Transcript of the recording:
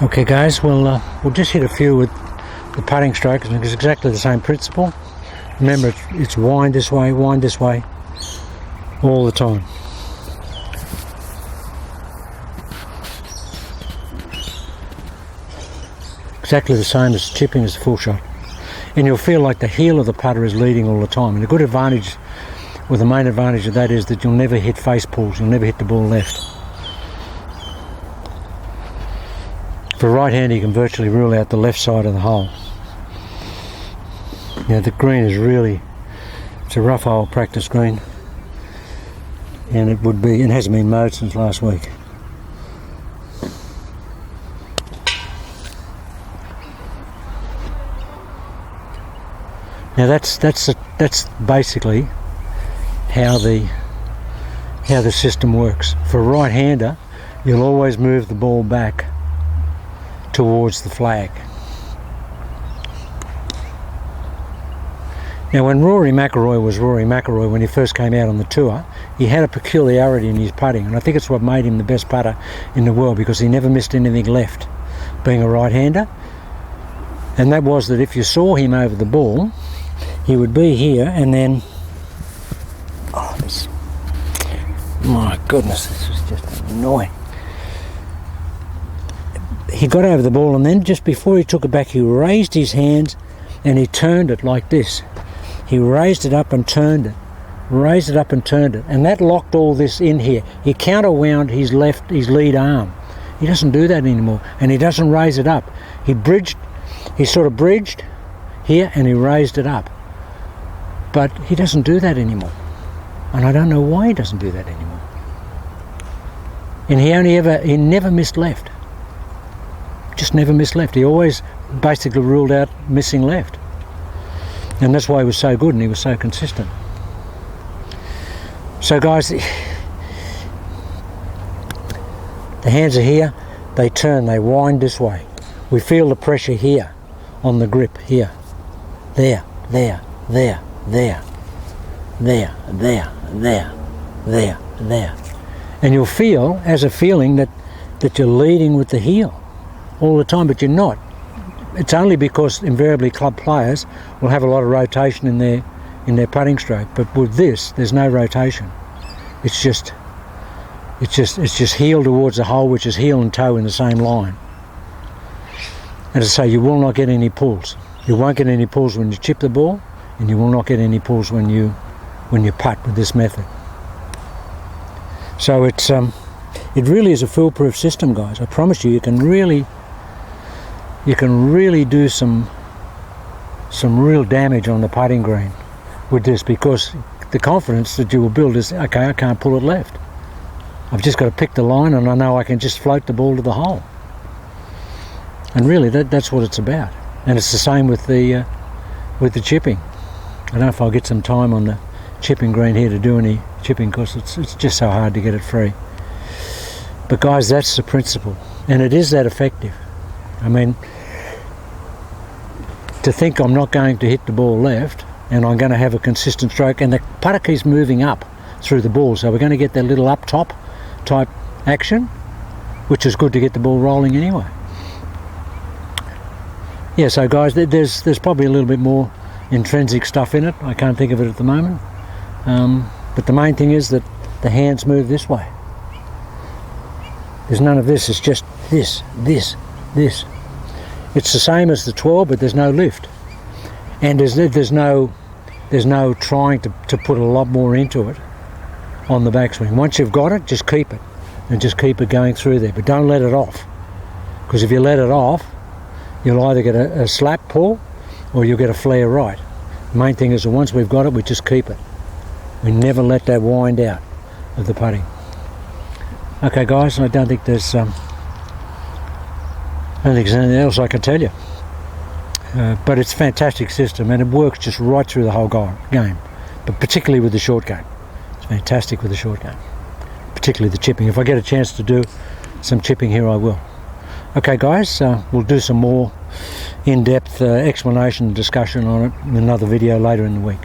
Okay guys, we'll just hit a few with the putting stroke. It's exactly the same principle. Remember, it's wind this way all the time. Exactly the same as chipping as a full shot. And you'll feel like the heel of the putter is leading all the time. And the good advantage, or the main advantage of that, is that you'll never hit face pulls. You'll never hit the ball left. For a right-hander, you can virtually rule out the left side of the hole. You know, the green is really, it's a rough hole practice green. And it would be, it hasn't been mowed since last week. Now that's basically how the system works. For a right-hander, you'll always move the ball back towards the flag. Now when Rory McIlroy was Rory McIlroy, when he first came out on the tour, he had a peculiarity in his putting, and I think it's what made him the best putter in the world, because he never missed anything left, being a right-hander. And that was that if you saw him over the ball, he would be here, and then, oh, this, my goodness, this was just annoying. He got over the ball, and then just before he took it back, he raised his hands and he turned it like this. He raised it up and turned it, raised it up and turned it, and that locked all this in here. He counterwound his lead arm. He doesn't do that anymore, and he doesn't raise it up. He sort of bridged here and he raised it up. But he doesn't do that anymore. And I don't know why he doesn't do that anymore. And he never missed left. Just never missed left. He always basically ruled out missing left. And that's why he was so good and he was so consistent. So guys, the hands are here, they turn, they wind this way. We feel the pressure here on the grip, here. There, there, there, there, there, there, there, there, there. And you'll feel, as a feeling, that you're leading with the heel all the time, but you're not. It's only because invariably club players will have a lot of rotation in their putting stroke, but with this, there's no rotation. It's just heel towards the hole, which is heel and toe in the same line. And as I say, you will not get any pulls. You won't get any pulls when you chip the ball, and you will not get any pulls when you putt with this method. So it really is a foolproof system, guys. I promise you, you can really do some real damage on the putting green with this, because the confidence that you will build is, okay, I can't pull it left. I've just got to pick the line, and I know I can just float the ball to the hole. And really, that's what it's about. And it's the same with the chipping. I don't know if I'll get some time on the chipping green here to do any chipping, because it's just so hard to get it free. But guys, that's the principle, and it is that effective. I mean, to think I'm not going to hit the ball left and I'm going to have a consistent stroke, and the putter keeps moving up through the ball, so we're going to get that little up top type action, which is good to get the ball rolling anyway. Yeah, so guys, there's probably a little bit more intrinsic stuff in it. I can't think of it at the moment, but the main thing is that the hands move this way. There's none of this. It's just this. It's the same as the twirl, but there's no lift, and there's no trying to put a lot more into it on the backswing. Once you've got it, just keep it, and just keep it going through there, but don't let it off, because if you let it off, you'll either get a slap pull or you'll get a flare right. The main thing is that once we've got it, we just keep it. We never let that wind out of the putting. Okay guys, I don't think there's anything else I can tell you. But it's a fantastic system, and it works just right through the whole game, but particularly with the short game. It's fantastic with the short game, particularly the chipping. If I get a chance to do some chipping here, I will. Okay guys, we'll do some more in-depth explanation and discussion on it in another video later in the week.